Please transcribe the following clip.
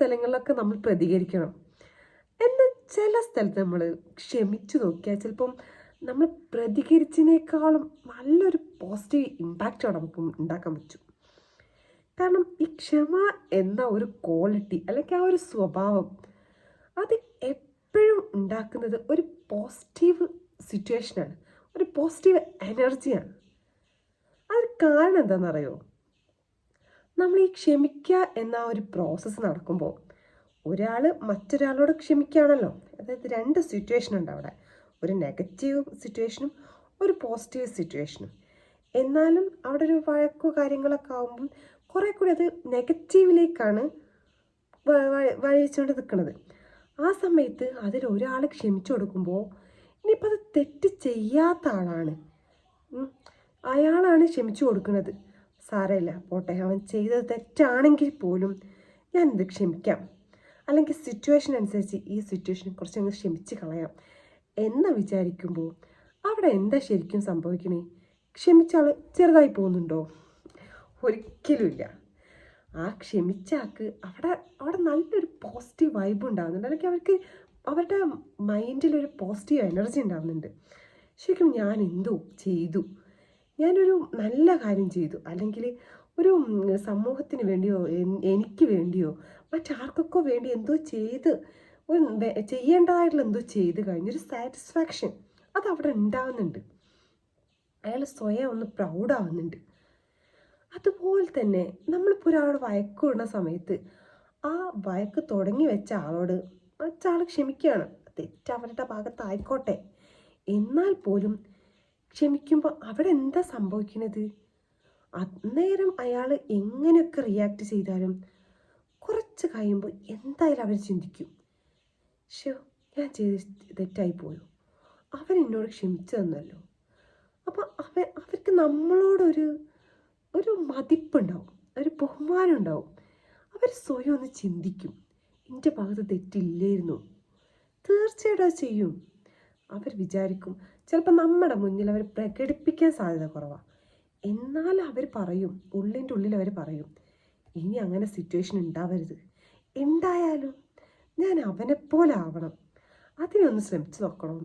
സ്ഥലങ്ങളിലൊക്കെ നമ്മൾ പ്രതികരിക്കണം. എന്നാൽ ചില സ്ഥലത്ത് നമ്മൾ ക്ഷമിച്ചു നോക്കിയാൽ ചിലപ്പം നമ്മൾ പ്രതികരിച്ചതിനേക്കാളും നല്ലൊരു പോസിറ്റീവ് ഇമ്പാക്റ്റ് നമുക്ക് ഉണ്ടാക്കാൻ പറ്റും. കാരണം ഈ ക്ഷമ എന്ന ഒരു ക്വാളിറ്റി അല്ലെങ്കിൽ ആ ഒരു സ്വഭാവം അത് എപ്പോഴും ഉണ്ടാക്കുന്നത് ഒരു പോസിറ്റീവ് സിറ്റുവേഷനാണ്, ഒരു പോസിറ്റീവ് എനർജിയാണ്. അതിന് കാരണം എന്താണെന്നറിയോ? നമ്മൾ ഈ ക്ഷമിക്കുക എന്ന ഒരു പ്രോസസ്സ് നടക്കുമ്പോൾ ഒരാൾ മറ്റൊരാളോട് ക്ഷമിക്കുകയാണല്ലോ. അതായത് രണ്ട് സിറ്റുവേഷൻ ഉണ്ട് അവിടെ, ഒരു നെഗറ്റീവ് സിറ്റുവേഷനും ഒരു പോസിറ്റീവ് സിറ്റുവേഷനും. എന്നാലും അവിടെ ഒരു വഴക്കോ കാര്യങ്ങളൊക്കെ ആകുമ്പം കുറേ കൂടി അത് നെഗറ്റീവിലേക്കാണ് വഴിച്ചുകൊണ്ട് നിൽക്കുന്നത്. ആ സമയത്ത് അതിൽ ഒരാൾ ക്ഷമിച്ചു കൊടുക്കുമ്പോൾ ഇനിയിപ്പോൾ അത് തെറ്റ് ചെയ്യാത്ത ആളാണ്, അയാളാണ് ക്ഷമിച്ചു കൊടുക്കുന്നത്. സാരമില്ല പോട്ടെ, അവൻ ചെയ്തത് തെറ്റാണെങ്കിൽ പോലും ഞാനിത് ക്ഷമിക്കാം, അല്ലെങ്കിൽ സിറ്റുവേഷൻ അനുസരിച്ച് ഈ സിറ്റുവേഷൻ കുറച്ചങ്ങ് ക്ഷമിച്ച് കളയാം എന്ന് വിചാരിക്കുമ്പോൾ അവിടെ എന്താ ശരിക്കും സംഭവിക്കണേ? ക്ഷമിച്ചാൽ ചെറുതായി പോകുന്നുണ്ടോ? ഒരിക്കലുമില്ല. ആ ക്ഷമിച്ച ആൾക്ക് അവിടെ നല്ലൊരു പോസിറ്റീവ് വൈബ് ഉണ്ടാകുന്നുണ്ട്, അല്ലെങ്കിൽ അവരുടെ മൈൻഡിലൊരു പോസിറ്റീവ് എനർജി ഉണ്ടാകുന്നുണ്ട്. ശരിക്കും ഞാൻ എന്തോ ചെയ്തു, ഞാനൊരു നല്ല കാര്യം ചെയ്തു, അല്ലെങ്കിൽ ഒരു സമൂഹത്തിന് വേണ്ടിയോ എനിക്ക് വേണ്ടിയോ മറ്റാർക്കൊക്കെ വേണ്ടി എന്തോ ചെയ്ത് ഒരു ചെയ്യേണ്ടതായിട്ടുള്ള എന്തോ ചെയ്ത് കഴിഞ്ഞൊരു സാറ്റിസ്ഫാക്ഷൻ അതവിടെ ഉണ്ടാകുന്നുണ്ട്. അയാൾ സ്വയം ഒന്ന് പ്രൗഡാവുന്നുണ്ട്. അതുപോലെ തന്നെ നമ്മളിപ്പോൾ ഒരാളോട് വഴക്ക് വിടുന്ന സമയത്ത് ആ വഴക്ക് തുടങ്ങി വെച്ച ആളോട് മറ്റാൾ ക്ഷമിക്കുകയാണ്, തെറ്റ് അവരുടെ ഭാഗത്തായിക്കോട്ടെ. എന്നാൽ പോലും ക്ഷമിക്കുമ്പോൾ അവിടെ എന്താ സംഭവിക്കുന്നത്? അന്നേരം അയാൾ എങ്ങനെയൊക്കെ റിയാക്ട് ചെയ്താലും കുറച്ച് കഴിയുമ്പോൾ എന്തായാലും അവർ ചിന്തിക്കും, ഷോ ഞാൻ ചെയ്ത് തെറ്റായി പോയോ, അവരെന്നോട് ക്ഷമിച്ചു തന്നല്ലോ. അപ്പോൾ അവർക്ക് നമ്മളോടൊരു മതിപ്പുണ്ടാവും, ഒരു ബഹുമാനം ഉണ്ടാവും. അവർ സ്വയം ഒന്ന് ചിന്തിക്കും, എൻ്റെ ഭാഗത്ത് തെറ്റില്ലായിരുന്നു. തീർച്ചയായിട്ടും അത് ചെയ്യും. അവർ വിചാരിക്കും, ചിലപ്പോൾ നമ്മുടെ മുന്നിൽ അവർ പ്രകടിപ്പിക്കാൻ സാധ്യത കുറവാണ്. എന്നാൽ അവർ പറയും, ഉള്ളിൻ്റെ ഉള്ളിൽ അവർ പറയും, ഇനി അങ്ങനെ സിറ്റുവേഷൻ ഉണ്ടാവരുത്, ഉണ്ടായാലും ഞാൻ അവനെപ്പോലെ ആവണം, അതിനൊന്ന് ശ്രമിച്ചു നോക്കണം